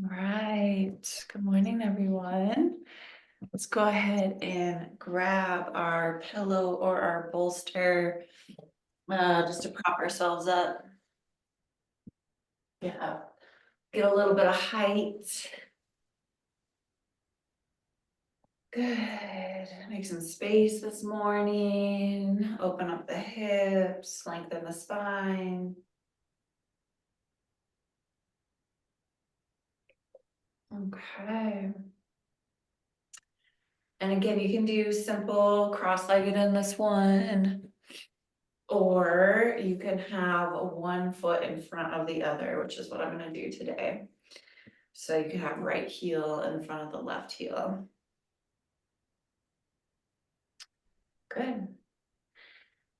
All right. Good morning, everyone. Let's go ahead and grab our pillow or our bolster just to prop ourselves up. Yeah. Get a little bit of height. Good. Make some space this morning. Open up the hips, lengthen the spine. Okay. And again, you can do simple cross-legged in this one. Or you can have one foot in front of the other, which is what I'm gonna do today. So you can have right heel in front of the left heel. Good.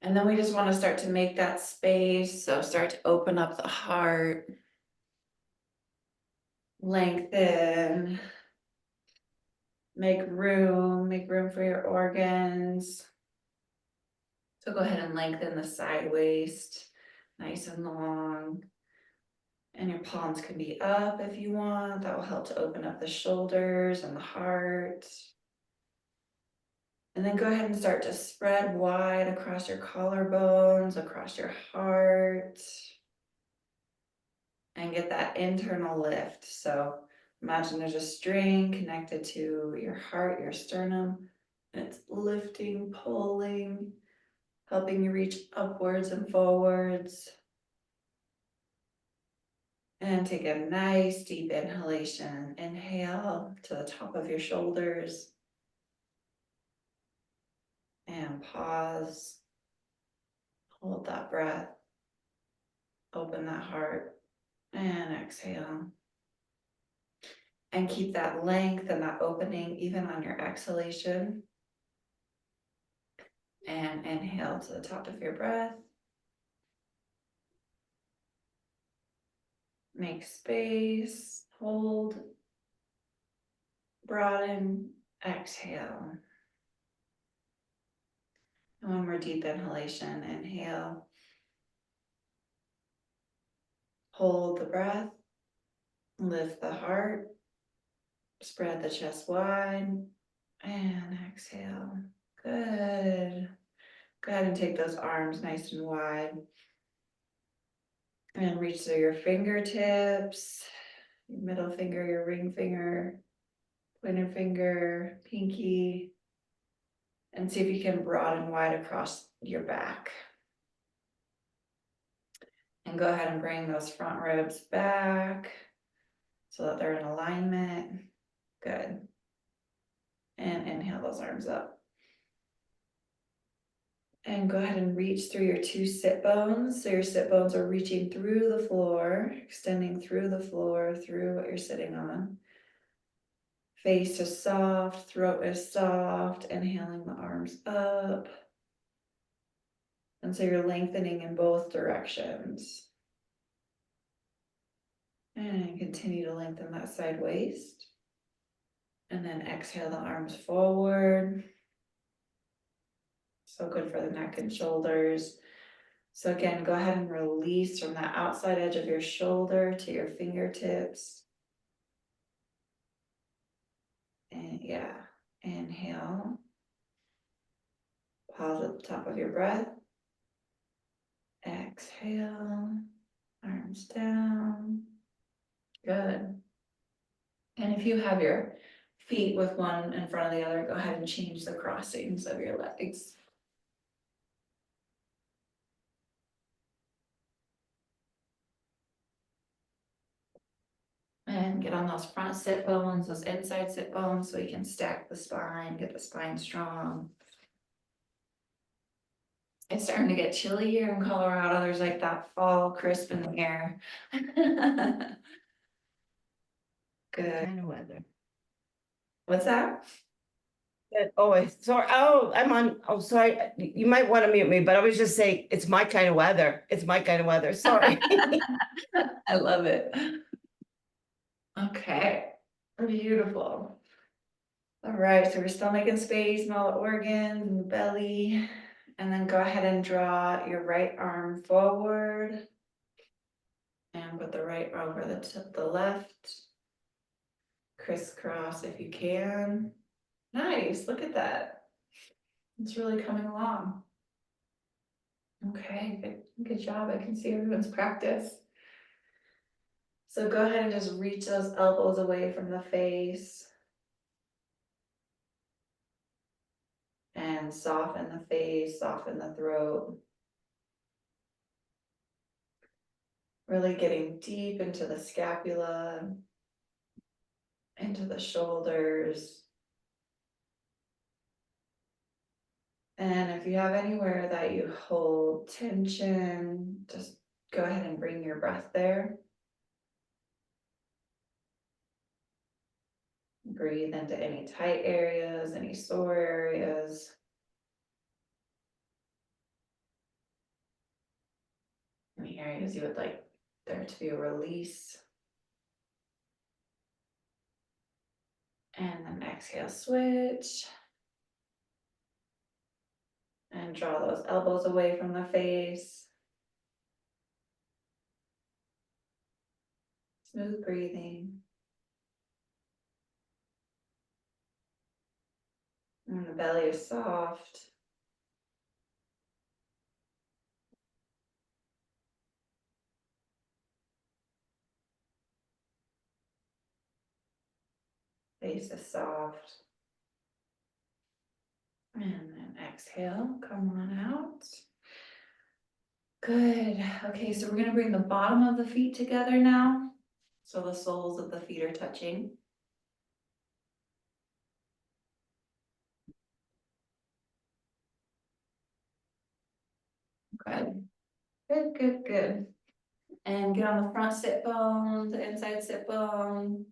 And then we just wanna start to make that space. So start to open up the heart. Lengthen. Make room for your organs. So go ahead and lengthen the side waist, nice and long. And your palms can be up if you want. That will help to open up the shoulders and the heart. And then go ahead and start to spread wide across your collarbones, across your heart. And get that internal lift. So imagine there's a string connected to your heart, your sternum, and it's lifting, pulling, helping you reach upwards and forwards. And take a nice deep inhalation. Inhale to the top of your shoulders. And pause. Hold that breath. Open that heart. And exhale. And keep that length and that opening even on your exhalation. And inhale to the top of your breath. Make space. Hold. Broaden. Exhale. And one more deep inhalation. Inhale. Hold the breath. Lift the heart. Spread the chest wide. And exhale. Good. Go ahead and take those arms nice and wide. And reach through your fingertips, your middle finger, your ring finger, pointer finger, pinky. And see if you can broaden wide across your back. And go ahead and bring those front ribs back so that they're in alignment. Good. And inhale those arms up. And go ahead and reach through your two sit bones. So your sit bones are reaching through the floor, extending through the floor, through what you're sitting on. Face is soft, throat is soft, inhaling the arms up. And so you're lengthening in both directions. And continue to lengthen that side waist. And then exhale the arms forward. So good for the neck and shoulders. So again, go ahead and release from that outside edge of your shoulder to your fingertips. And yeah, inhale. Pause at the top of your breath. Exhale, arms down. Good. And if you have your feet with one in front of the other, go ahead and change the crossings of your legs. And get on those front sit bones, those inside sit bones, so you can stack the spine, get the spine strong. It's starting to get chilly here in Colorado. There's like that fall crisp in the air. Good. Kind of weather. What's that? Good. Oh, sorry. Oh, I'm on. Oh, sorry. You might want to mute me, but I was just saying it's my kind of weather. It's my kind of weather. Sorry. I love it. Okay, beautiful. All right, so we're still making space in all the organs and the belly. And then go ahead and draw your right arm forward. And put the right over the left. crisscross if you can. Nice, look at that. It's really coming along. Okay, good job. I can see everyone's practice. So go ahead and just reach those elbows away from the face. And soften the face, soften the throat. Really getting deep into the scapula, into the shoulders. And if you have anywhere that you hold tension, just go ahead and bring your breath there. Breathe into any tight areas, any sore areas. Any areas you would like there to be a release. And then exhale, switch. And draw those elbows away from the face. Smooth breathing. And the belly is soft. Face is soft. And then exhale, come on out. Good. Okay, so we're gonna bring the bottom of the feet together now. So the soles of the feet are touching. Good. Good, good, good. And get on the front sit bone, the inside sit bone.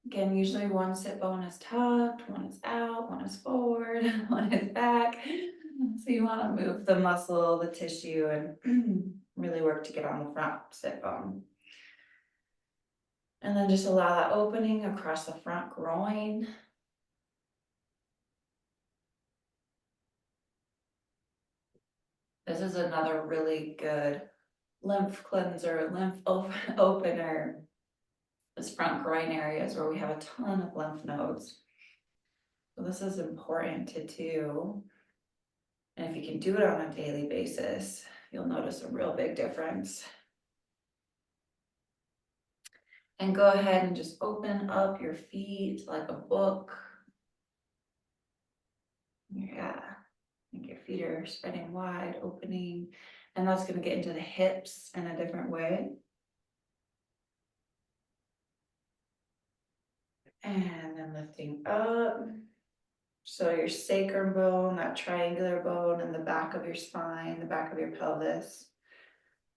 Again, usually one sit bone is tucked, one is out, one is forward, one is back. So you want to move the muscle, the tissue, and really work to get on the front sit bone. And then just allow that opening across the front groin. This is another really good lymph cleanser, lymph opener. This front groin area is where we have a ton of lymph nodes. So this is important to do. And if you can do it on a daily basis, you'll notice a real big difference. And go ahead and just open up your feet like a book. Yeah, I think your feet are spreading wide, opening, and that's going to get into the hips in a different way. And then lifting up. So your sacrum bone, that triangular bone in the back of your spine, the back of your pelvis.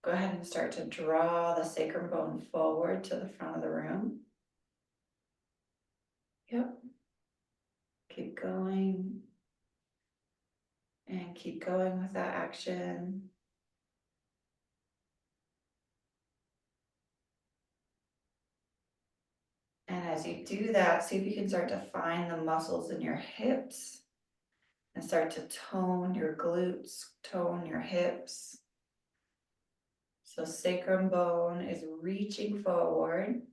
Go ahead and start to draw the sacrum bone forward to the front of the room. Yep. Keep going. And keep going with that action. And as you do that, see if you can start to find the muscles in your hips and start to tone your glutes, tone your hips. So sacrum bone is reaching forward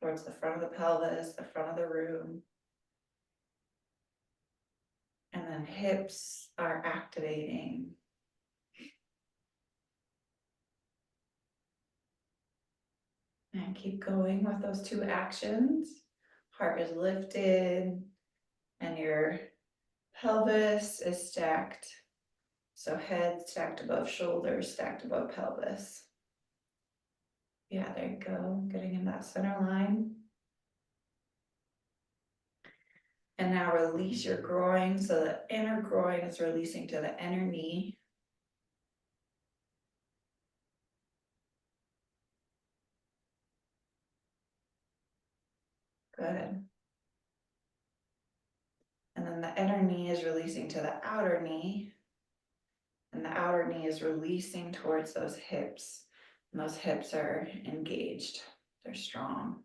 towards the front of the pelvis, the front of the room. And then hips are activating. And keep going with those two actions. Heart is lifted and your pelvis is stacked. So head stacked above shoulders, stacked above pelvis. Yeah, there you go. Getting in that center line. And now release your groin. So the inner groin is releasing to the inner knee. Good. And then the inner knee is releasing to the outer knee. And the outer knee is releasing towards those hips. And those hips are engaged. They're strong.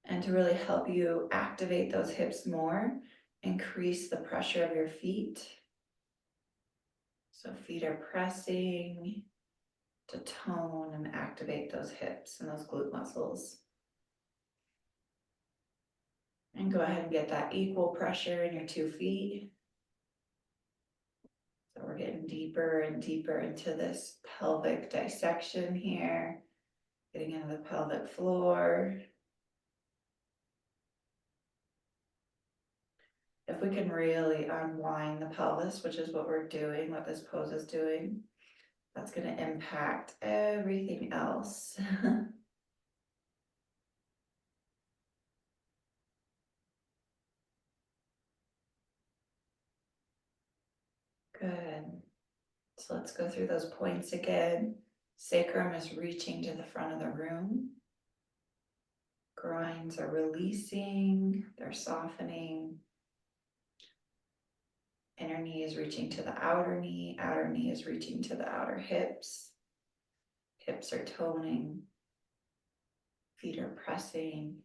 And to really help you activate those hips more, increase the pressure of your feet. So feet are pressing to tone and activate. activate those hips and those glute muscles. And go ahead and get that equal pressure in your 2 feet. So we're getting deeper and deeper into this pelvic dissection here, getting into the pelvic floor. If we can really unwind the pelvis, which is what we're doing, what this pose is doing, that's going to impact everything else. Good. So let's go through those points again. Sacrum is reaching to the front of the room. Groins are releasing, they're softening. Inner knee is reaching to the outer knee is reaching to the outer hips. Hips are toning, feet are pressing.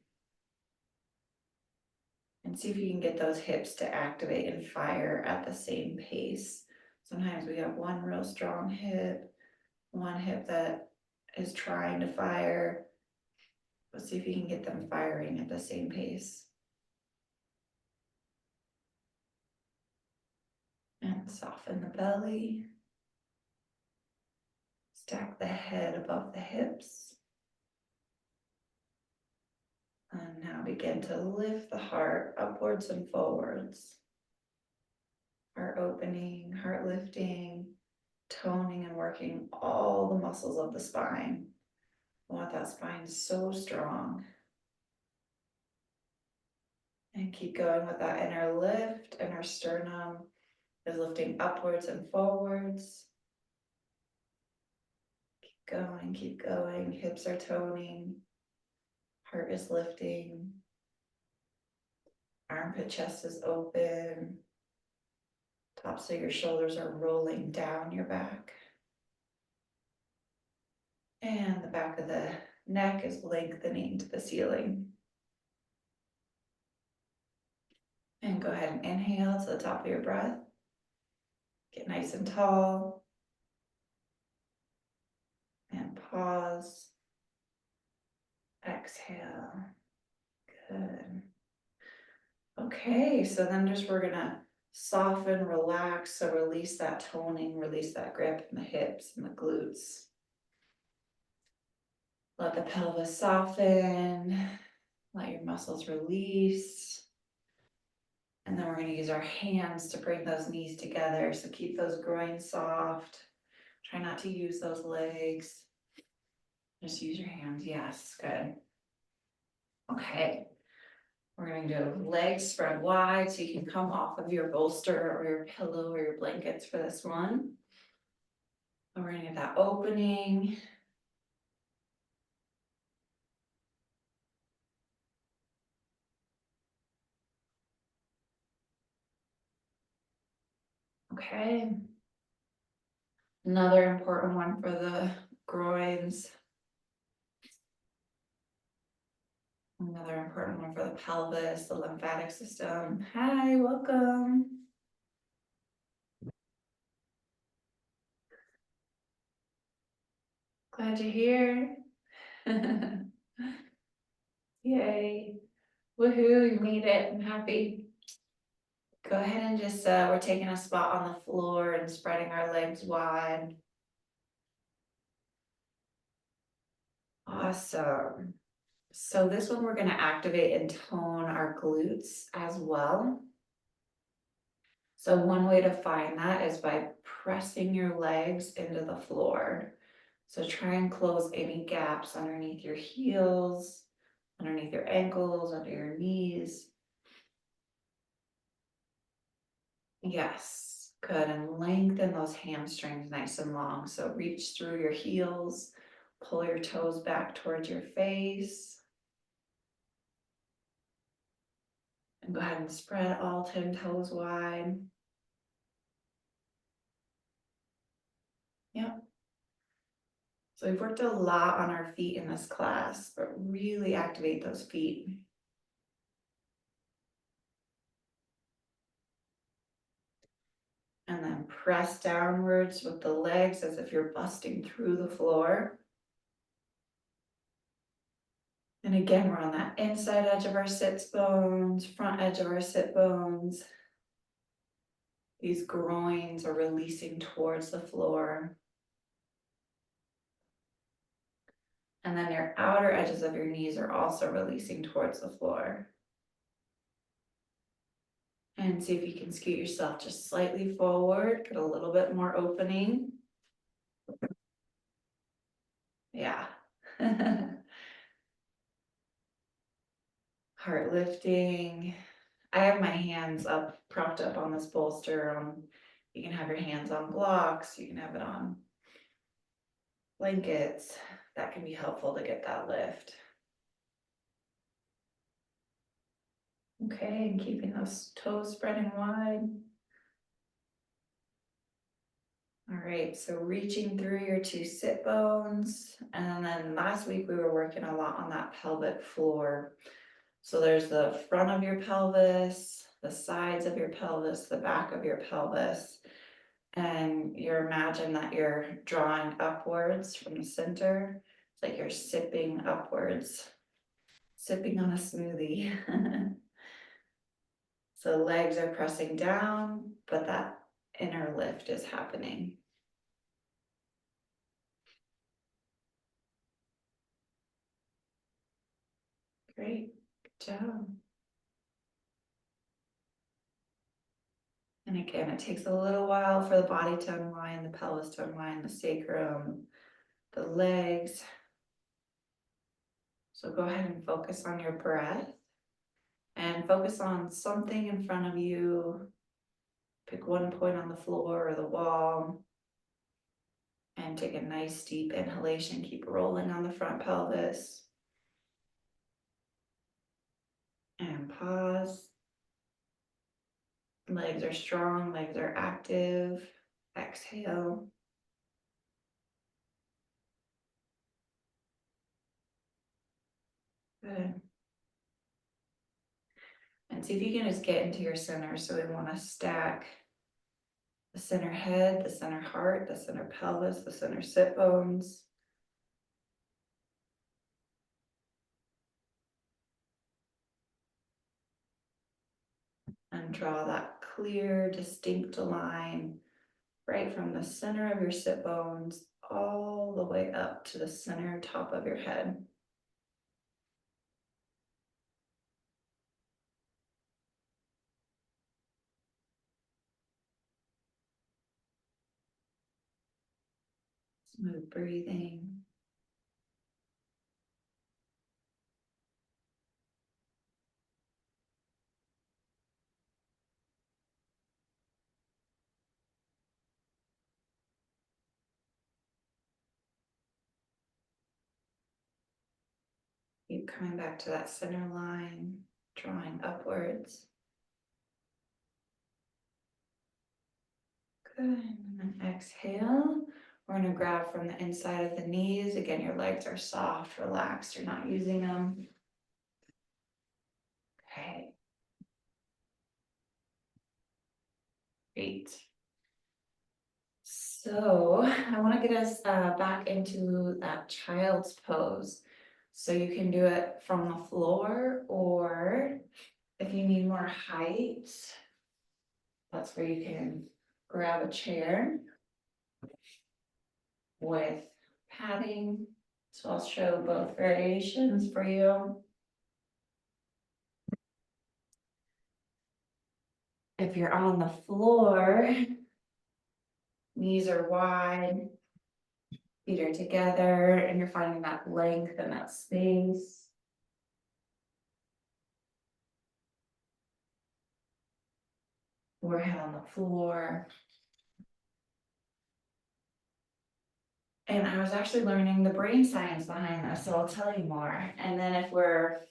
And see if you can get those hips to activate and fire at the same pace. Sometimes we have one real strong hip, one hip that is trying to fire. But see if you can get them firing at the same pace. And soften the belly. Stack the head above the hips. And now begin to lift the heart upwards and forwards. Heart opening, heart lifting, toning and working all the muscles of the spine. I want that spine so strong. And keep going with that inner lift. Inner sternum is lifting upwards and forwards. Keep going. Hips are toning. Heart is lifting. Armpit chest is open. Tops of your shoulders are rolling down your back. And the back of the neck is lengthening to the ceiling. And go ahead and inhale to the top of your breath. Get nice and tall. And pause. Exhale. Good. Okay, so then we're gonna soften, relax. So release that toning, release that grip in the hips and the glutes. Let the pelvis soften. Let your muscles release. And then we're going to use our hands to bring those knees together. So keep those groins soft. Try not to use those legs. Just use your hands. Yes, good. Okay. We're going to do legs spread wide so you can come off of your bolster or your pillow or your blankets for this one. And we're going to get that opening. Okay. Another important one for the groins. Another important one for the pelvis, the lymphatic system. Hi, welcome. Glad you're here. Yay. Woohoo, you made it. I'm happy. Go ahead and just, we're taking a spot on the floor and spreading our legs wide. Awesome. So this one we're going to activate and tone our glutes as well. So one way to find that is by pressing your legs into the floor. So try and close any gaps underneath your heels, underneath your ankles, under your knees. Yes, good. And lengthen those hamstrings nice and long. So reach through your heels, pull your toes back towards your face. And go ahead and spread all 10 toes wide. Yep. So we've worked a lot on our feet in this class, but really activate those feet. And then press downwards with the legs as if you're busting through the floor. And again, we're on that inside edge of our sits bones, front edge of our sit bones. These groins are releasing towards the floor. And then your outer edges of your knees are also releasing towards the floor. And see if you can scoot yourself just slightly forward, get a little bit more opening. Yeah. Heart lifting. I have my hands up, propped up on this bolster. You can have your hands on blocks, you can have it on blankets. That can be helpful to get that lift. Okay, and keeping those toes spreading wide. All right, so reaching through your two sit bones. And then last week we were working a lot on that pelvic floor. So there's the front of your pelvis, the sides of your pelvis, the back of your pelvis. And you imagine that you're drawing upwards from the center. It's like you're sipping upwards, sipping on a smoothie. So legs are pressing down, but that inner lift is happening. Great, good job. And again, it takes a little while for the body to unwind, the pelvis to unwind, the sacrum, the legs. So go ahead and focus on your breath and focus on something in front of you. Pick one point on the floor or the wall and take a nice deep inhalation. Keep rolling on the front pelvis. And pause. Legs are strong, legs are active. Exhale. Good. And see if you can just get into your center. So we want to stack the center head, the center heart, the center pelvis, the center sit bones. And draw that clear, distinct line right from the center of your sit bones all the way up to the center top of your head. Smooth breathing. Keep coming back to that center line, drawing upwards. Good, and then exhale. We're gonna grab from the inside of the knees. Again, your legs are soft, relaxed, you're not using them. Okay. Great. So I want to get us back into that child's pose. So you can do it from the floor, or if you need more height, that's where you can grab a chair with padding. So I'll show both variations for you. If you're on the floor, knees are wide, feet are together, and you're finding that length and that space. Forehead on the floor. And I was actually learning the brain science behind this, so I'll tell you more. And then if we're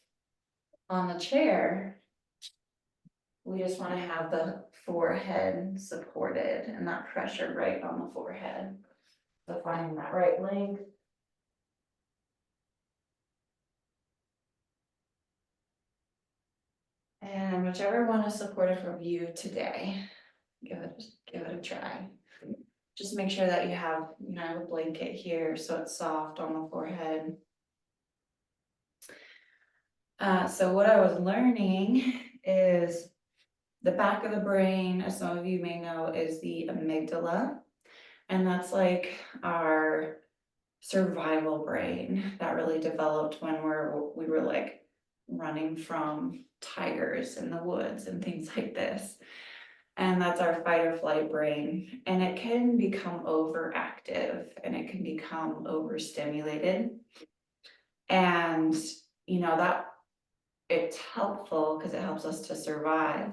on the chair, we just want to have the forehead supported and that pressure right on the forehead. So finding that right length. And whichever one is supportive for you today, give it a try. Just make sure that you have, a blanket here so it's soft on the forehead. So what I was learning is the back of the brain, as some of you may know, is the amygdala. And that's like our survival brain that really developed when we were like running from tigers in the woods and things like this. And that's our fight or flight brain. And it can become overactive and it can become overstimulated. And, that it's helpful because it helps us to survive.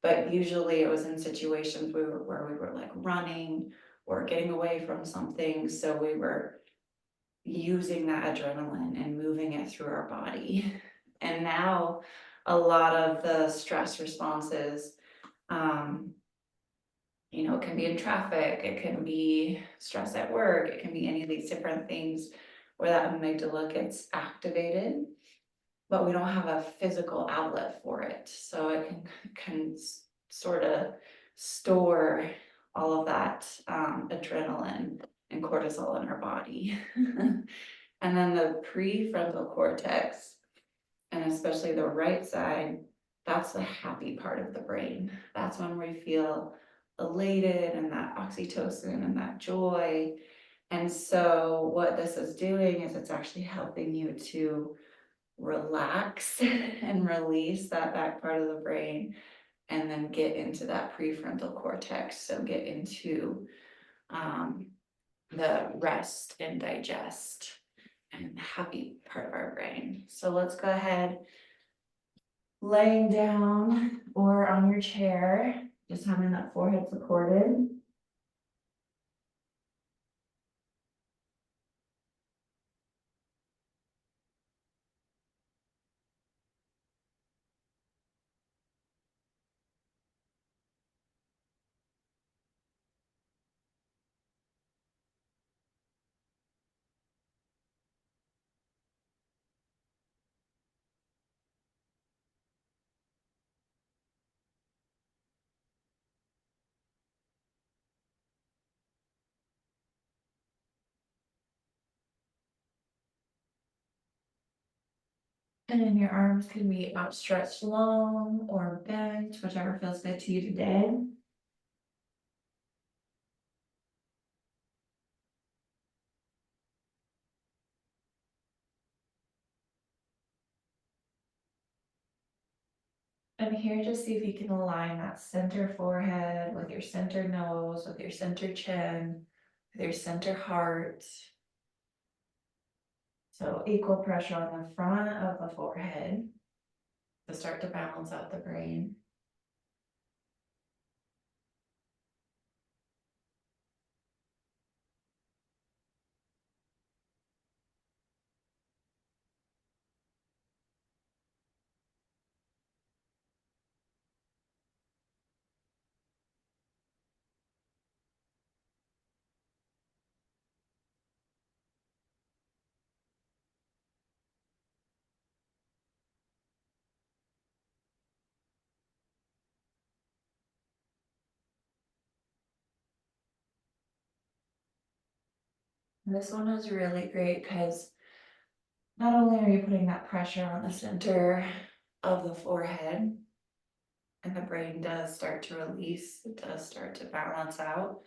But usually it was in situations where we were like running or getting away from something. So we were using that adrenaline and moving it through our body. And now a lot of the stress responses, it can be in traffic, it can be stress at work, it can be any of these different things where that amygdala gets activated, but we don't have a physical outlet for it. So it can sort of store all of that adrenaline and cortisol in our body. And then the prefrontal cortex, and especially the right side, that's the happy part of the brain. That's when we feel elated and that oxytocin and that joy. And so what this is doing is it's actually helping you to relax and release that back part of the brain and then get into that prefrontal cortex. So get into the rest and digest and happy part of our brain. So let's go ahead, laying down or on your chair, just having that forehead supported. And then your arms can be outstretched long or bent, whichever feels good to you today. And here, just see if you can align that center forehead with your center nose, with your center chin, with your center heart. So equal pressure on the front of the forehead to start to balance out the brain. This one is really great because not only are you putting that pressure on the center of the forehead, and the brain does start to release, it does start to balance out,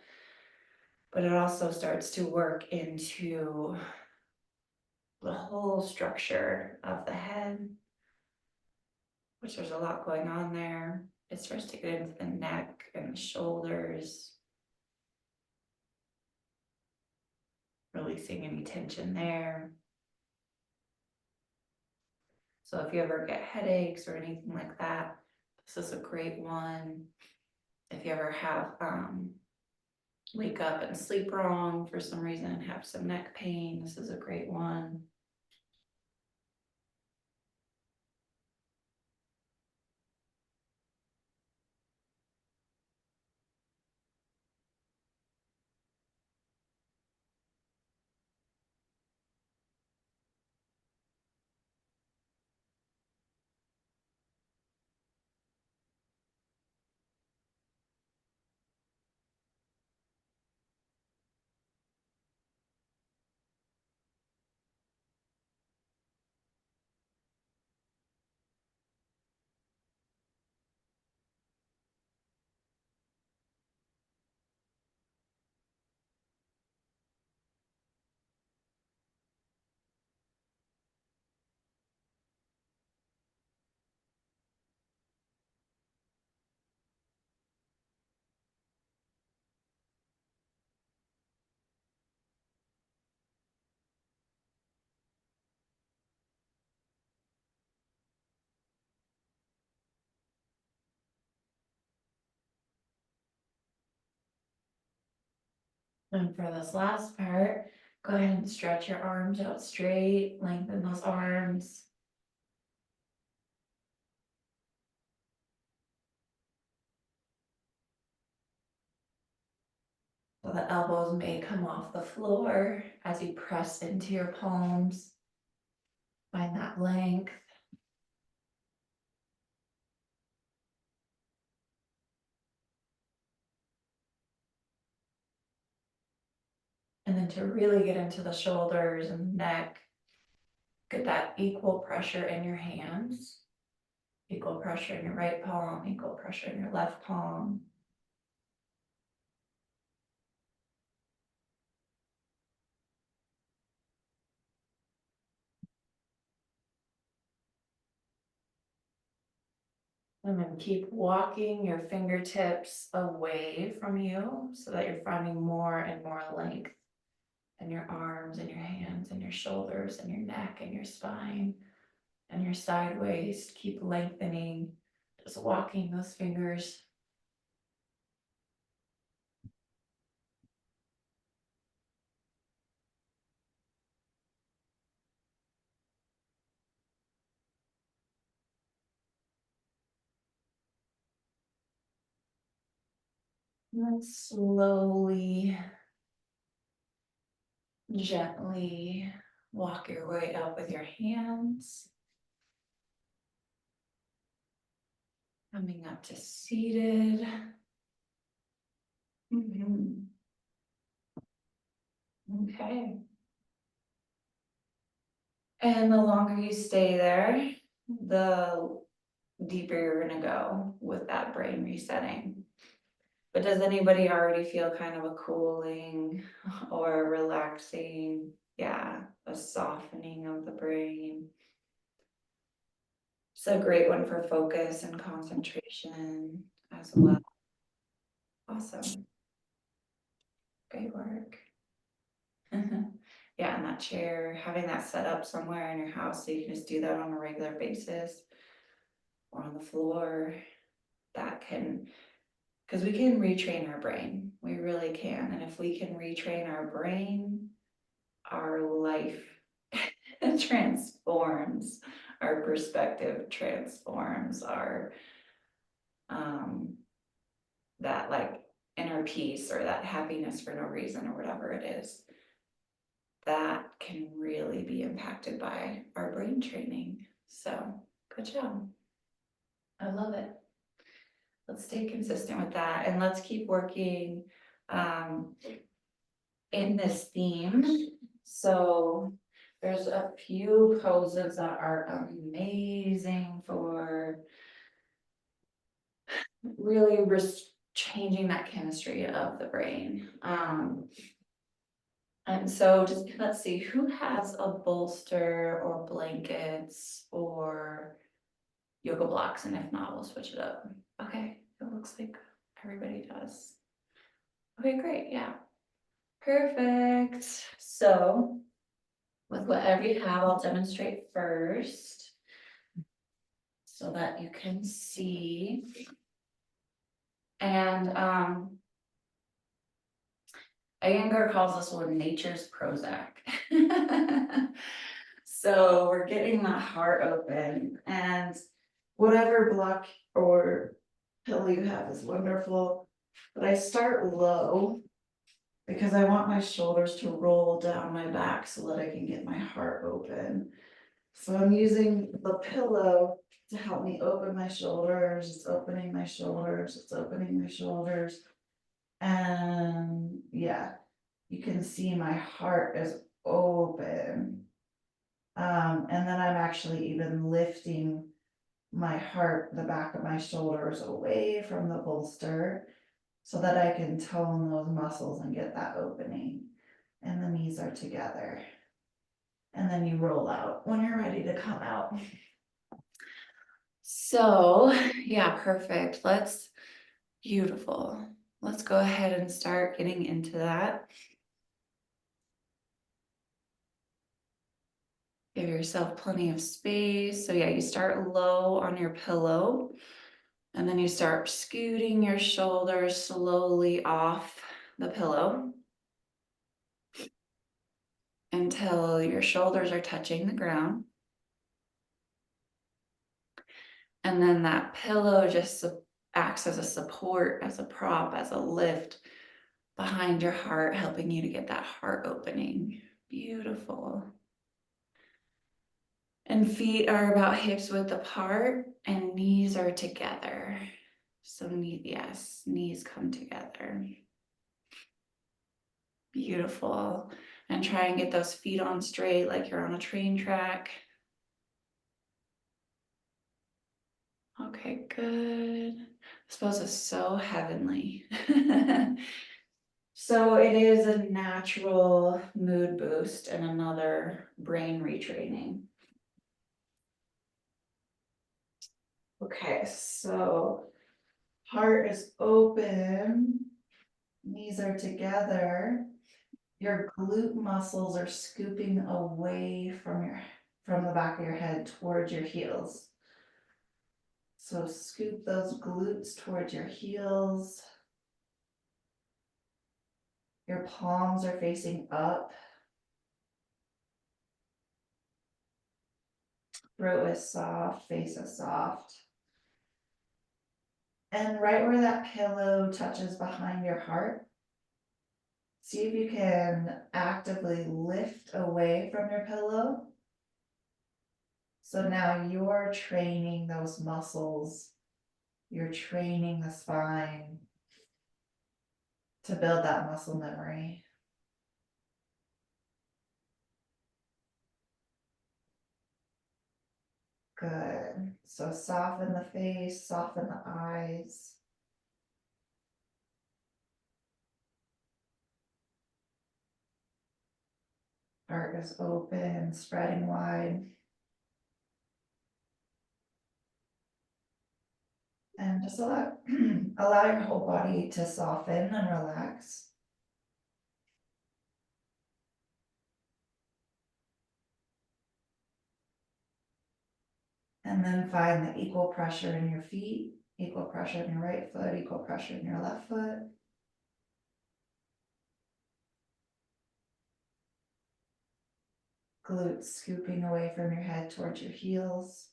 but it also starts to work into the whole structure of the head, which there's a lot going on there. It starts to get into the neck and the shoulders, releasing any tension there. So if you ever get headaches or anything like that, this is a great one. If you ever have wake up and sleep wrong for some reason and have some neck pain, this is a great one. And for this last part, go ahead and stretch your arms out straight, lengthen those arms. So the elbows may come off the floor as you press into your palms. Find that length. And then to really get into the shoulders and neck, get that equal pressure in your hands. Equal pressure in your right palm, equal pressure in your left palm. And then keep walking your fingertips away from you so that you're finding more and more length in your arms and your hands and your shoulders and your neck and your spine and your side waist. Keep lengthening, just walking those fingers. And then slowly, gently walk your way up with your hands. Coming up to seated. Okay. And the longer you stay there, the deeper you're gonna go with that brain resetting. But does anybody already feel kind of a cooling or relaxing? Yeah, a softening of the brain. It's a great one for focus and concentration as well. Awesome. Great work. Yeah, and that chair, having that set up somewhere in your house so you can just do that on a regular basis or on the floor, that can, because we can retrain our brain. We really can. And if we can retrain our brain, our life transforms, our perspective transforms, our that like inner peace or that happiness for no reason or whatever it is, that can really be impacted by our brain training. So good job. I love it. Let's stay consistent with that and let's keep working in this theme. So there's a few poses that are amazing for really changing that chemistry of the brain. And so just let's see who has a bolster or blankets or yoga blocks, and if not, we'll switch it up. Okay, it looks like everybody does. Okay, great, yeah. Perfect. So with whatever you have, I'll demonstrate first so that you can see. And Iyengar calls this one nature's Prozac. So we're getting the heart open, and whatever block or pillow you have is wonderful. But I start low because I want my shoulders to roll down my back so that I can get my heart open. So I'm using the pillow to help me open my shoulders. It's opening my shoulders. It's opening my shoulders. And yeah, you can see my heart is open. And then I'm actually even lifting my heart, the back of my shoulders away from the bolster so that I can tone those muscles and get that opening. And the knees are together. And then you roll out when you're ready to come out. So, yeah, perfect. Beautiful. Let's go ahead and start getting into that. Give yourself plenty of space. So yeah, you start low on your pillow and then you start scooting your shoulders slowly off the pillow. until your shoulders are touching the ground. And then that pillow just acts as a support, as a prop, as a lift behind your heart, helping you to get that heart opening. Beautiful. And feet are about hips width apart and knees are together. So yes, knees come together. Beautiful. And try and get those feet on straight like you're on a train track. Okay, good. This pose is so heavenly. So it is a natural mood boost and another brain retraining. Okay, so heart is open, knees are together. Your glute muscles are scooping away from the back of your head towards your heels. So scoop those glutes towards your heels. Your palms are facing up. Throat is soft, face is soft. And right where that pillow touches behind your heart, see if you can actively lift away from your pillow. So now you're training those muscles, you're training the spine to build that muscle memory. Good. So soften the face, soften the eyes. Heart is open, spreading wide. And just allow your whole body to soften and relax. And then find the equal pressure in your feet, equal pressure in your right foot, equal pressure in your left foot. Glutes scooping away from your head towards your heels.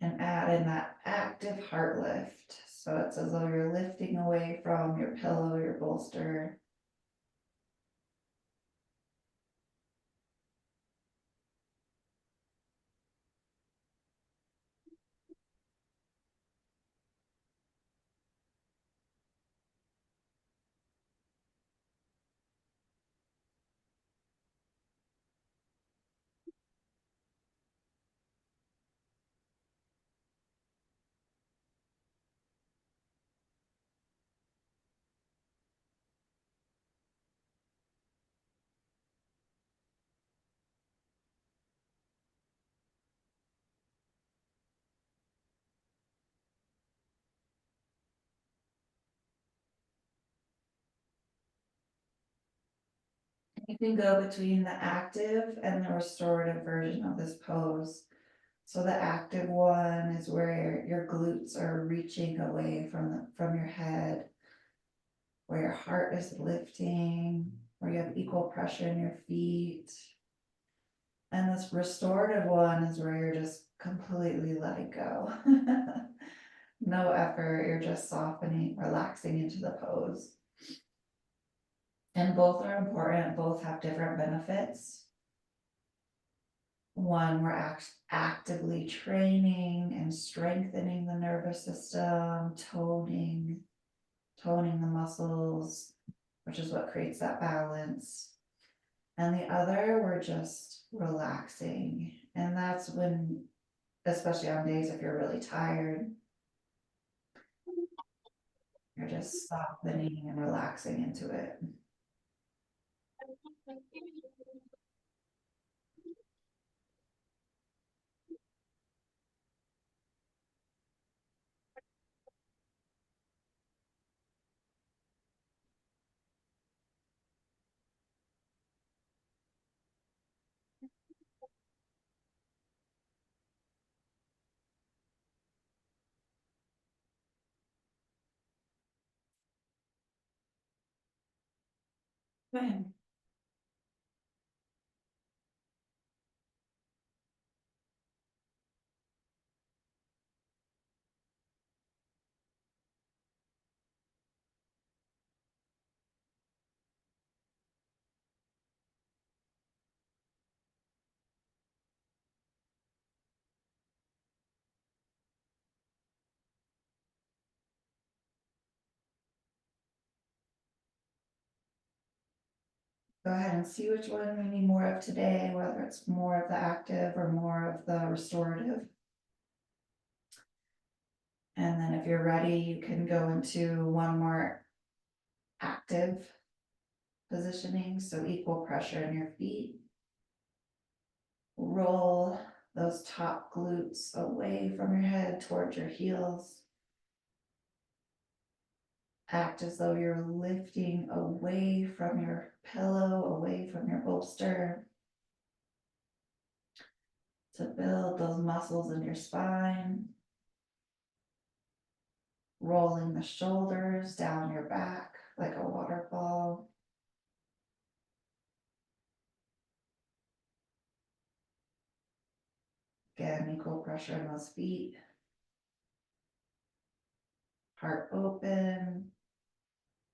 And add in that active heart lift. So it's as though you're lifting away from your pillow, your bolster. You can go between the active and the restorative version of this pose. So the active one is where your glutes are reaching away from your head, where your heart is lifting, where you have equal pressure in your feet. And this restorative one is where you're just completely letting go. No effort, you're just softening, relaxing into the pose. And both are important, both have different benefits. One, we're actively training and strengthening the nervous system, toning the muscles, which is what creates that balance. And the other, we're just relaxing. And that's when, especially on days if you're really tired, you're just softening and relaxing into it. Go ahead. Go ahead and see which one we need more of today, whether it's more of the active or more of the restorative. And then if you're ready, you can go into one more active positioning, so equal pressure in your feet. Roll those top glutes away from your head towards your heels. Act as though you're lifting away from your pillow, away from your bolster, to build those muscles in your spine. Rolling the shoulders down your back like a waterfall. Again, equal pressure in those feet. Heart open.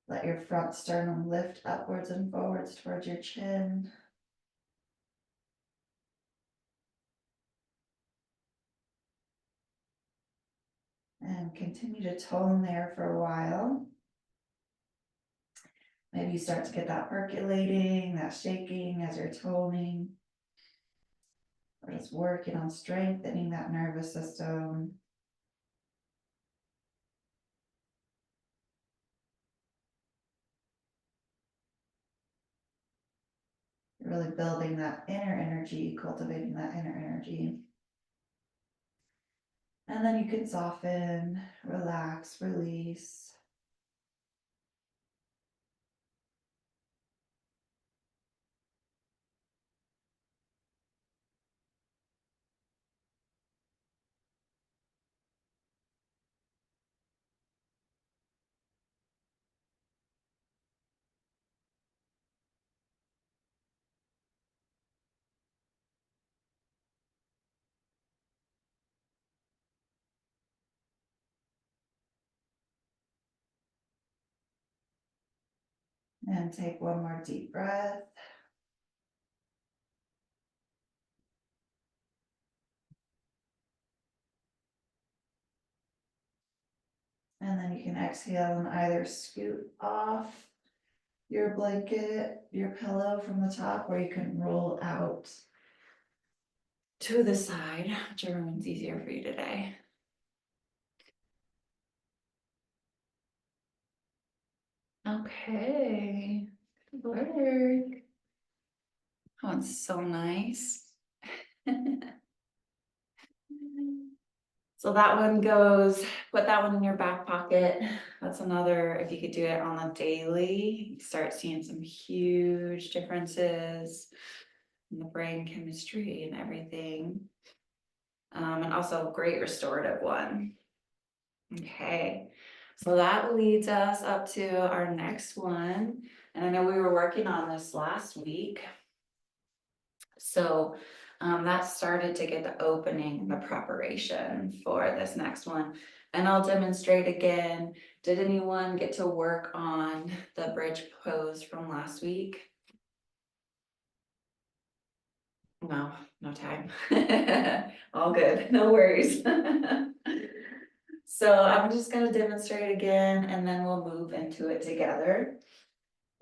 Let your front sternum lift upwards and forwards towards your chin. And continue to tone there for a while. Maybe you start to get that percolating, that shaking as you're toning. Or just working on strengthening that nervous system. You're really building that inner energy, cultivating that inner energy. And then you can soften, relax, release. And take one more deep breath. And then you can exhale and either scoot off your blanket, your pillow from the top, or you can roll out to the side, whichever one's easier for you today. Okay, good work. Oh, it's so nice. So that one goes, put that one in your back pocket. That's another, if you could do it on a daily, you start seeing some huge differences in the brain chemistry and everything. And also a great restorative one. Okay, so that leads us up to our next one. And I know we were working on this last week. So that started to get the opening, the preparation for this next one. And I'll demonstrate again. Did anyone get to work on the bridge pose from last week? No, no time. All good, no worries. So I'm just gonna demonstrate again and then we'll move into it together.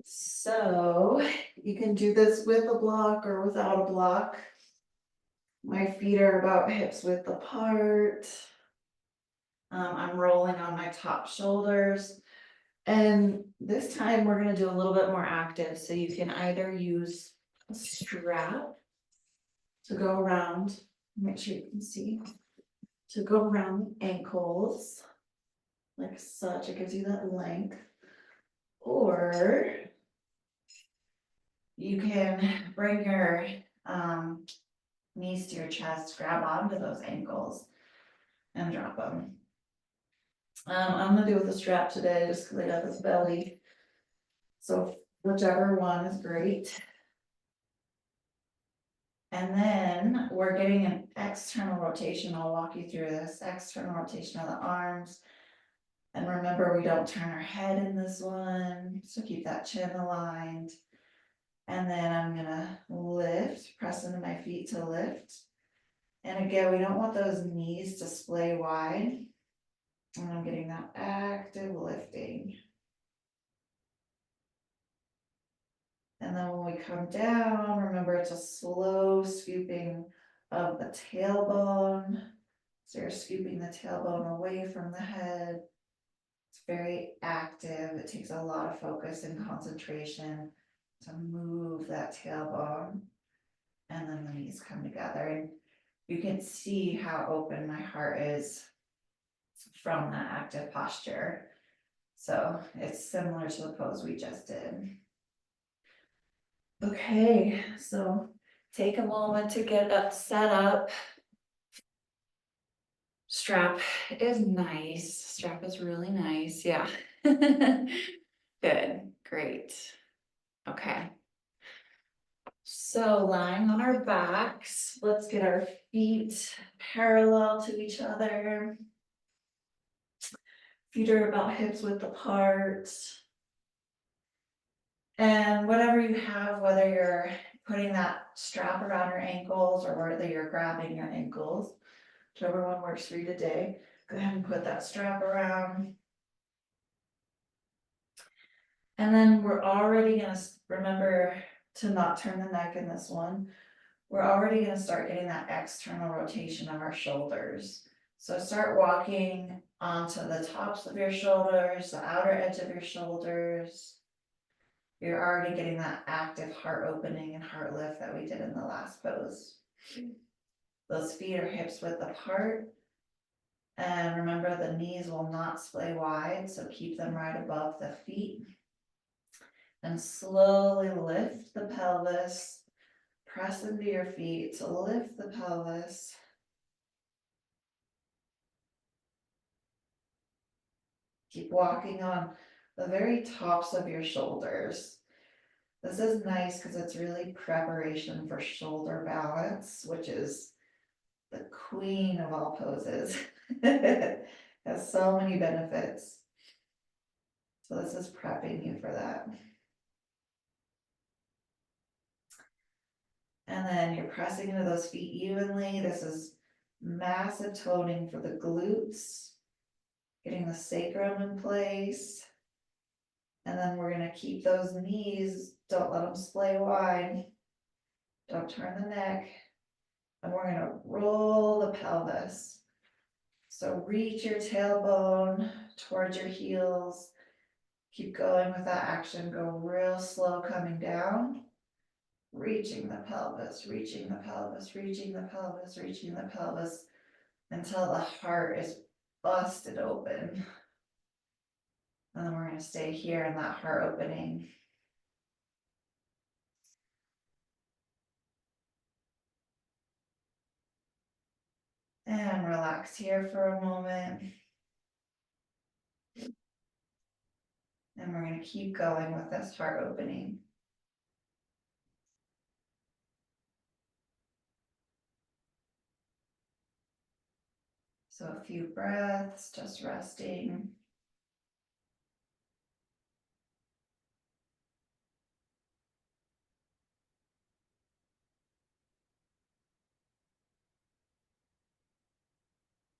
So you can do this with a block or without a block. My feet are about hips width apart. I'm rolling on my top shoulders. And this time we're gonna do a little bit more active. So you can either use a strap to go around, make sure you can see, to go around the ankles, like such, it gives you that length. Or you can bring your knees to your chest, grab onto those ankles and drop them. I'm gonna do with a strap today, just because I got this belly. So whichever one is great. And then we're getting an external rotation. I'll walk you through this external rotation of the arms. And remember, we don't turn our head in this one, so keep that chin aligned. And then I'm gonna lift, press into my feet to lift. And again, we don't want those knees to splay wide. And I'm getting that active lifting. And then when we come down, remember it's a slow scooping of the tailbone. So you're scooping the tailbone away from the head. It's very active. It takes a lot of focus and concentration to move that tailbone. And then the knees come together. And you can see how open my heart is from that active posture. So it's similar to the pose we just did. Okay, so take a moment to get up, set up. Strap is nice. Strap is really nice. Yeah. Good. Great. Okay. So lying on our backs, let's get our feet parallel to each other. Feet are about hips width apart. And whatever you have, whether you're putting that strap around your ankles or whether you're grabbing your ankles, whichever one works for you today, go ahead and put that strap around. And then we're already gonna remember to not turn the neck in this one. We're already gonna start getting that external rotation of our shoulders. So start walking onto the tops of your shoulders, the outer edge of your shoulders. You're already getting that active heart opening and heart lift that we did in the last pose. Those feet are hips width apart. And remember, the knees will not splay wide, so keep them right above the feet. And slowly lift the pelvis, press into your feet to lift the pelvis. Keep walking on the very tops of your shoulders. This is nice because it's really preparation for shoulder balance, which is the queen of all poses. Has so many benefits. So this is prepping you for that. And then you're pressing into those feet evenly. This is massive toning for the glutes, getting the sacrum in place. And then we're gonna keep those knees, don't let them splay wide. Don't turn the neck. And we're gonna roll the pelvis. So reach your tailbone towards your heels. Keep going with that action. Go real slow coming down. Reaching the pelvis, reaching the pelvis, reaching the pelvis, reaching the pelvis until the heart is busted open. And then we're going to stay here in that heart opening. And relax here for a moment. And we're going to keep going with this heart opening. So a few breaths, just resting.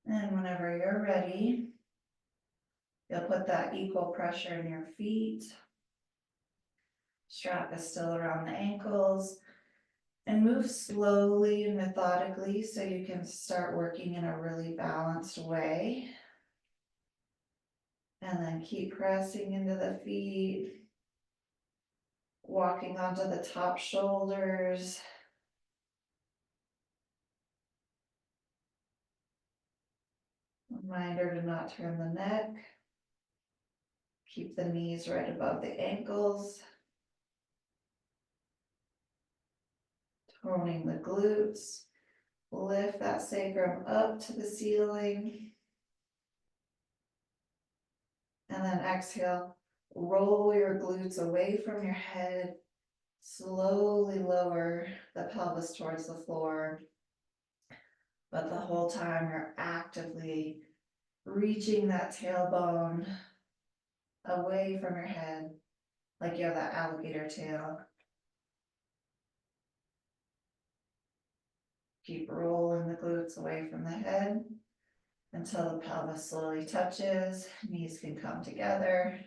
And whenever you're ready, you'll put that equal pressure in your feet. Strap is still around the ankles. And move slowly and methodically so you can start working in a really balanced way. And then keep pressing into the feet. Walking onto the top shoulders. Reminder to not turn the neck. Keep the knees right above the ankles. Toning the glutes. Lift that sacrum up to the ceiling. And then exhale, Roll your glutes away from your head. Slowly lower the pelvis towards the floor. But the whole time you're actively reaching that tailbone away from your head, like you have that alligator tail. Keep rolling the glutes away from the head until the pelvis slowly touches, knees can come together.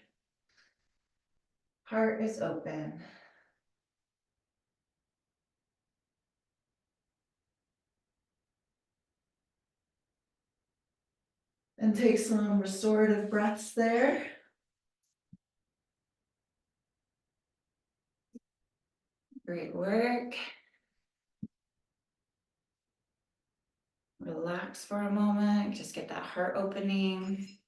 Heart is open. And take some restorative breaths there. Great work. Relax for a moment, just get that heart opening.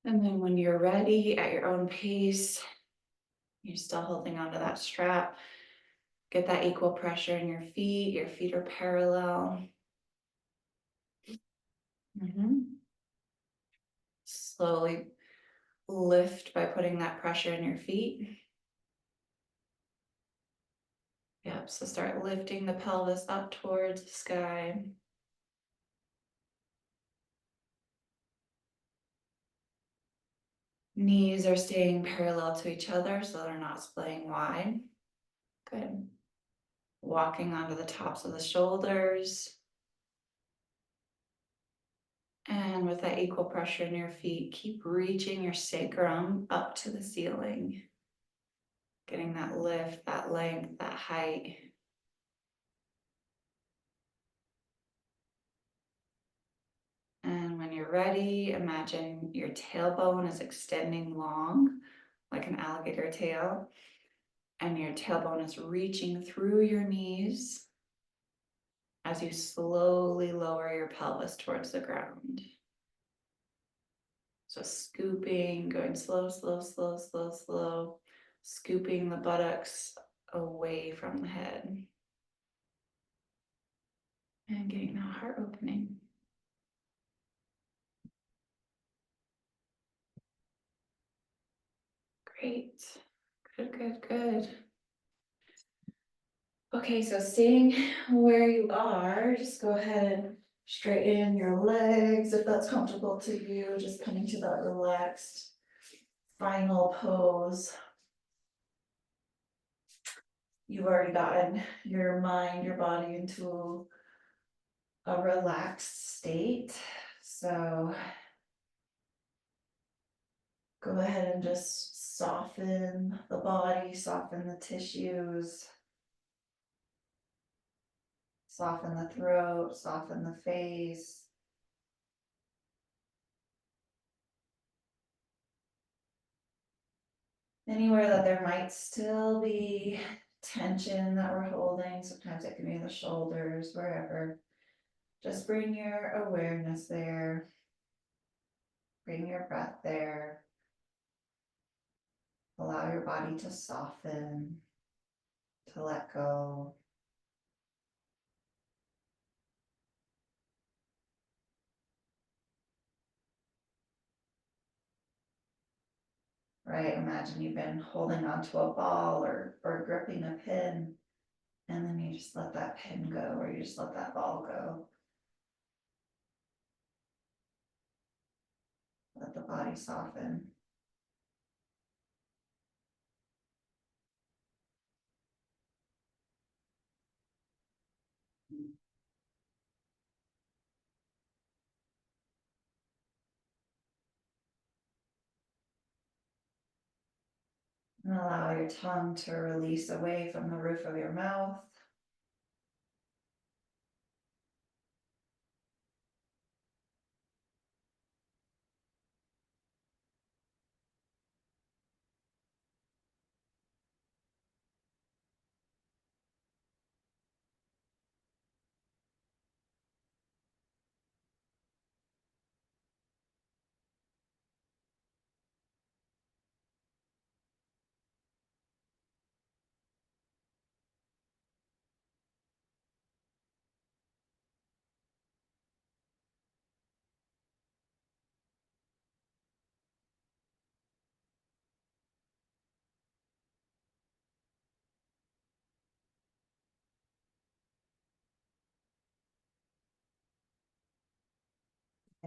And then when you're ready at your own pace, you're still holding onto that strap. Get that equal pressure in your feet are parallel. Slowly lift by putting that pressure in your feet. Yep, so start lifting the pelvis up towards the sky. Knees are staying parallel to each other, so they're not splitting wide. Good. Walking onto the tops of the shoulders. And with that equal pressure in your feet, keep reaching your sacrum up to the ceiling. Getting that lift, that length, that height. And when you're ready, imagine your tailbone is extending long, like an alligator tail, and your tailbone is reaching through your knees as you slowly lower your pelvis towards the ground. So scooping, going slow, slow, slow, slow, slow, scooping the buttocks away from the head. And getting that heart opening. Great. Good, good, good. Okay, so staying where you are, just go ahead and straighten your legs if that's comfortable to you. Just coming to that relaxed final pose. You've already gotten your mind, your body into a relaxed state. So go ahead and just soften the body, soften the tissues. Soften the throat, soften the face. Anywhere that there might still be tension that we're holding, sometimes it can be in the shoulders, wherever. Just bring your awareness there. Bring your breath there. Allow your body to soften, to let go. Right? Imagine you've been holding onto a ball or gripping a pin, and then you just let that pin go, or you just let that ball go. Let the body soften. And allow your tongue to release away from the roof of your mouth.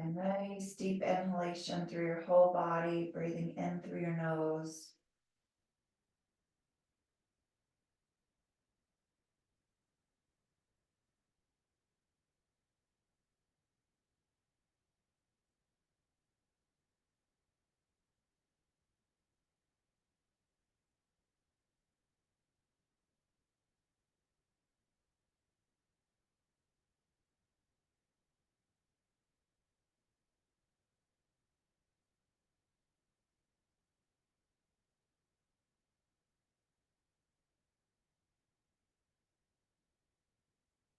And nice deep inhalation through your whole body, breathing in through your nose.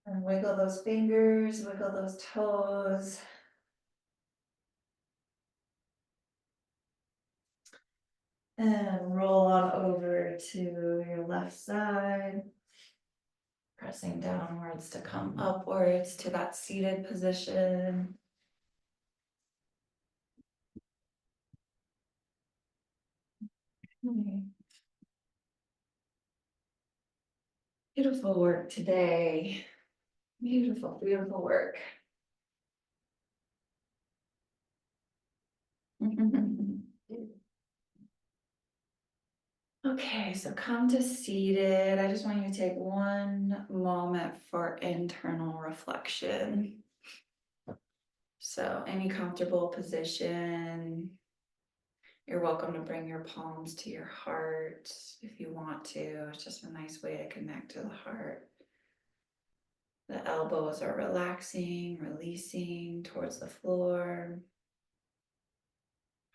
And wiggle those fingers, wiggle those toes. And roll on over to your left side. Pressing downwards to come upwards to that seated position. Beautiful work today. Beautiful, beautiful work. Okay, so come to seated. I just want you to take one moment for internal reflection. So any comfortable position. You're welcome to bring your palms to your heart if you want to. It's just a nice way to connect to the heart. The elbows are relaxing, releasing towards the floor.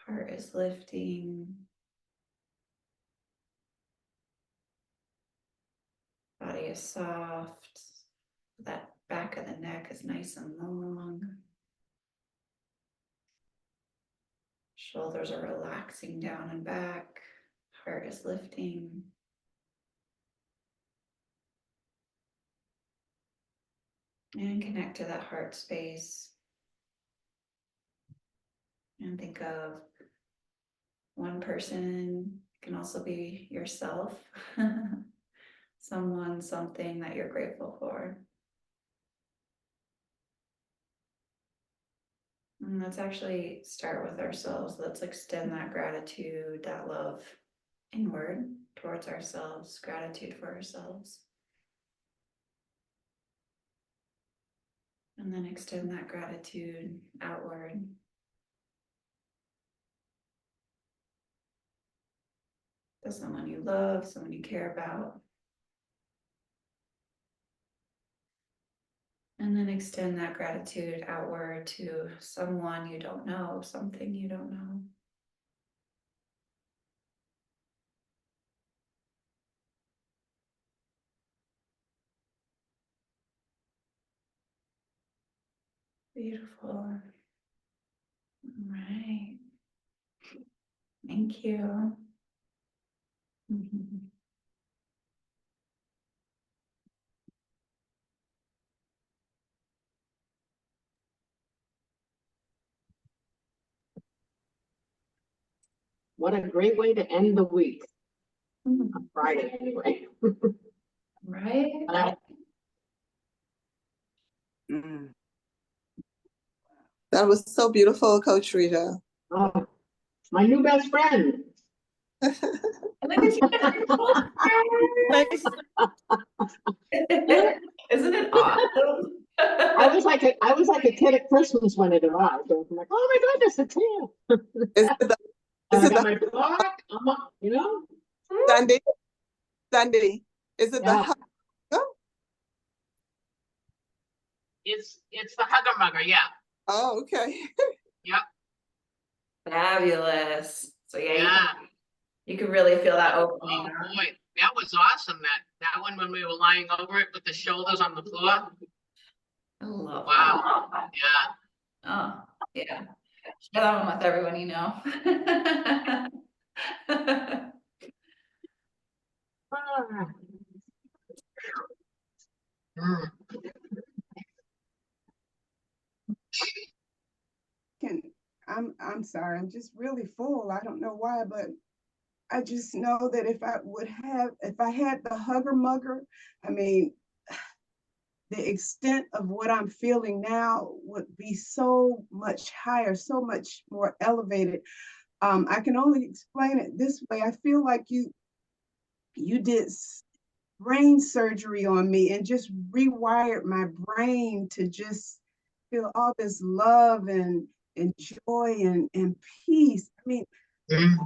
Heart is lifting. Body is soft. That back of the neck is nice and long. Shoulders are relaxing down and back. Heart is lifting. And connect to that heart space. And think of one person, can also be yourself. Someone, something that you're grateful for. And let's actually start with ourselves. Let's extend that gratitude, that love inward towards ourselves, gratitude for ourselves. And then extend that gratitude outward. To someone you love, someone you care about. And then extend that gratitude outward to someone you don't know, something you don't know. Beautiful. All right. Thank you. What a great way to end the week. On Friday, anyway. Right? That was so beautiful, Coach Rita. Oh, my new best friend. Look at you. Nice. Isn't it awesome? I was like a kid at Christmas when it arrived. I was like, oh my goodness, it's here. Is it the, is I it got the my block. I'm up, you know? Sunday? Sunday. Is it the Yeah. hug? It's the hugger mugger, yeah. Oh, okay. Fabulous. So yeah, Yeah. you can really feel that Oh opening up. boy, that was awesome. That one when we were lying over it with the shoulders on the floor. I love Wow. that. Yeah. Oh, yeah. Share that one with everyone you know. Ah. Mm. I'm sorry, I'm just really full. I don't know why, but I just know that if I had the hugger mugger, I mean, the extent of what I'm feeling now would be so much higher, so much more elevated. I can only explain it this way. I feel like you did brain surgery on me and just rewired my brain to just feel all this love and joy and peace. I mean, I've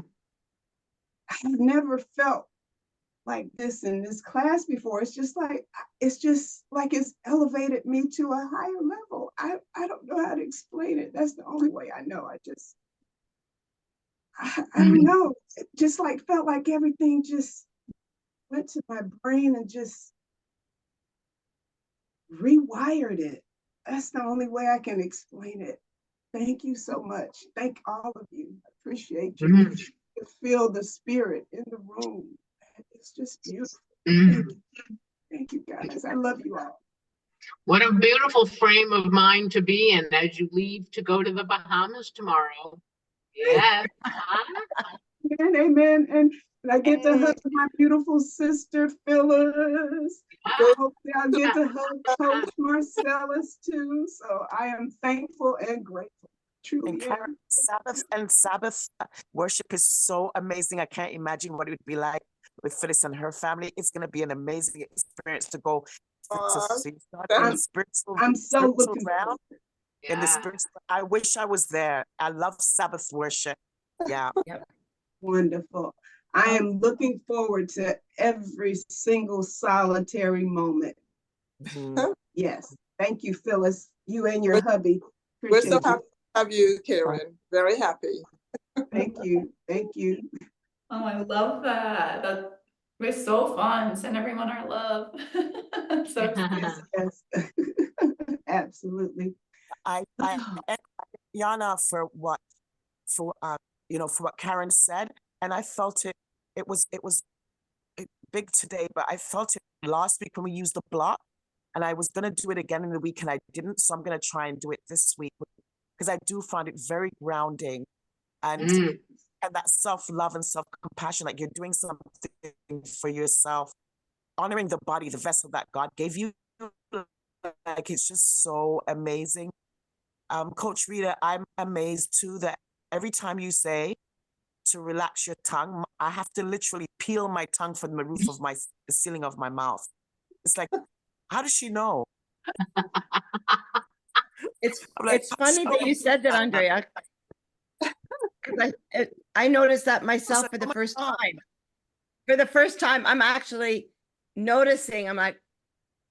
never felt like this in this class before. It's just like it's elevated me to a higher level. I don't know how to explain it. That's the only way I know. I don't know. It just like felt like everything just went to my brain and just rewired it. That's the only way I can explain it. Thank you so much. Thank all of you. I appreciate you. You feel the spirit in the room. It's just beautiful. Thank you. Thank you, guys. I love you all. What a beautiful frame of mind to be in as you leave to go to the Bahamas tomorrow. Yes. Amen, amen. And I get to hug my beautiful sister, Phyllis. Hopefully I'll get to hug Coach Marcellus too. So I am thankful and grateful. Truly And Karen, Sabbath worship is so amazing. I can't imagine what it would be like with Phyllis and her family. It's going to be an amazing experience to go I'm so looking realm. In the spiritual, I wish I was there. I love Sabbath worship. Yeah. Yep. Wonderful. I am looking forward to every single solitary moment. Yes. Thank you, Phyllis. You and your hubby. We're so Appreciate happy to have you, Karen. Very happy. Thank you. Thank you. Oh, I love that. That was so fun. Send everyone our love. So excited. Yes. Absolutely. I Yana for what Karen said, and I felt it. It was big today, but I felt it last week when we used the block, and I was gonna do it again in the week, and I didn't. So I'm gonna try and do it this week because I do find it very grounding, and that self-love and self-compassion, like you're doing something for yourself, honoring the body, the vessel that God gave you. Like it's just so amazing. Coach Rita, I'm amazed too that every time you say to relax your tongue, I have to literally peel my tongue from the roof of the ceiling of my mouth. It's like, how does she know? It's funny that you said that, Andrea. I noticed that myself for the first time. For the first time, I'm actually noticing. I'm like,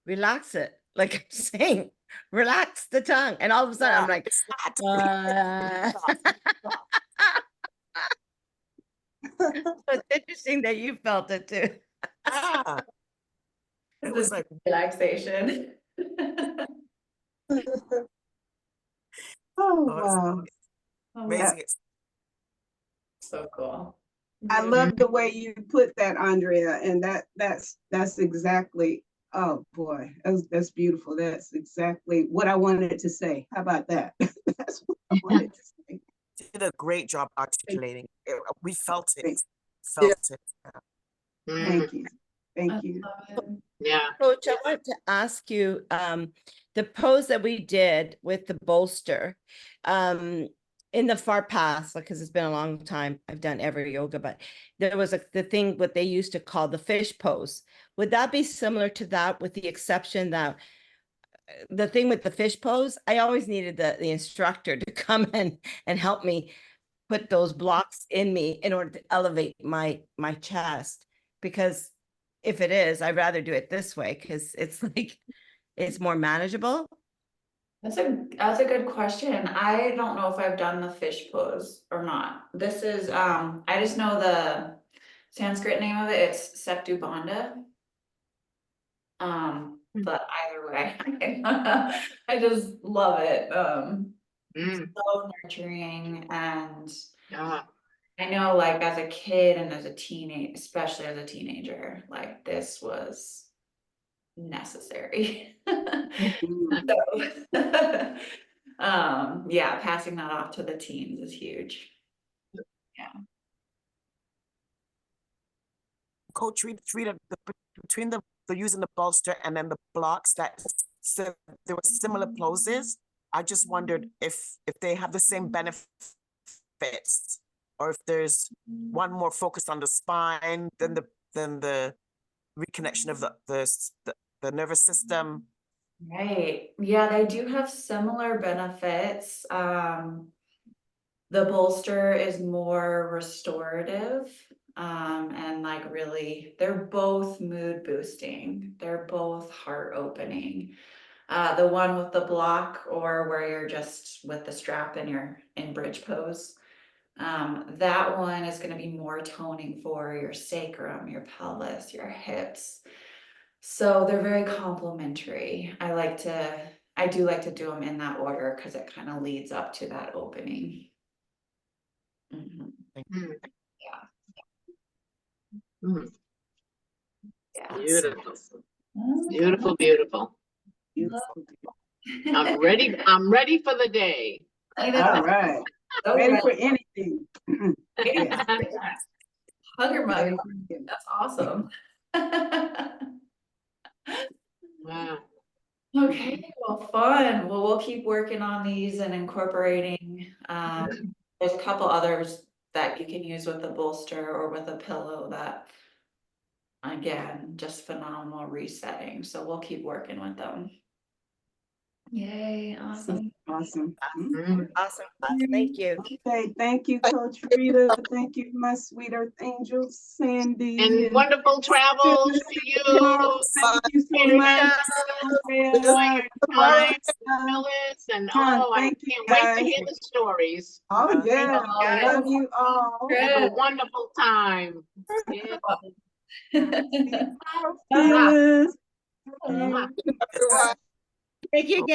relax it. Like I'm saying, relax the tongue, and all of a sudden, I'm like, It's it's interesting that you felt it too. It was like relaxation. Oh, wow. amazing. So cool. I love the way you put that, Andrea, and that's exactly, oh boy, that's beautiful. That's exactly what I wanted to say. How about that? That's what I wanted to say. You did a great job articulating. We felt it. Yeah. Thank you. Thank you. Yeah. Coach, I want to ask you, the pose that we did with the bolster, in the far past, because it's been a long time, I've done every yoga, but there was the thing what they used to call the fish pose. Would that be similar to that, with the exception that the thing with the fish pose, I always needed the instructor to come in and help me put those blocks in me in order to elevate my chest, because if it is, I'd rather do it this way because it's like it's more manageable. That's a good question. I don't know if I've done the fish pose or not. This is I just know the Sanskrit name of it. It's Setu Bandha. But either way, I just love it. So nurturing, and I know, like as a kid and as a teenage, especially as a teenager, like this was necessary. So, yeah, passing that off to the teens is huge. Yeah. Coach Rita, between the using the bolster and then the blocks, that's said there were similar poses. I just wondered if they have the same benefits, or if there's one more focused on the spine than the reconnection of the nervous system. Right. Yeah, they do have similar benefits. The bolster is more restorative, and like really, they're both mood boosting. They're both heart opening. The one with the block, or where you're just with the strap and you're in bridge pose, that one is going to be more toning for your sacrum, your pelvis, your hips. So they're very complementary. I do like to do them in that order because it kind of leads up to that opening. Mhm. Mm. Yeah. Mm. Yeah. Beautiful, beautiful, beautiful. Beautiful. I'm ready for the day. I know. All right. So Ready ready. for anything. Yeah. Hug your mother. Ready for anything. That's awesome. Wow. Okay, well, fun. Well, we'll keep working on these and incorporating. There's a couple others that you can use with a bolster or with a pillow that, again, just phenomenal resetting. So we'll keep working with them. Yay, awesome. Awesome. Mm. Awesome. Thank you. Okay, thank you, Coach Rita. Thank you, my sweet Earth Angel, Sandy. And wonderful travels to you. Thank you so Rita. much. Enjoy Andrea, your time, Clarissa. Phyllis, and Huh, oh, I thank you, can't wait to guys. hear the stories. Oh, yeah. guys. Love you all. Have a wonderful time. Yeah. Phyllis. Mwah. Thank you. Thank you again.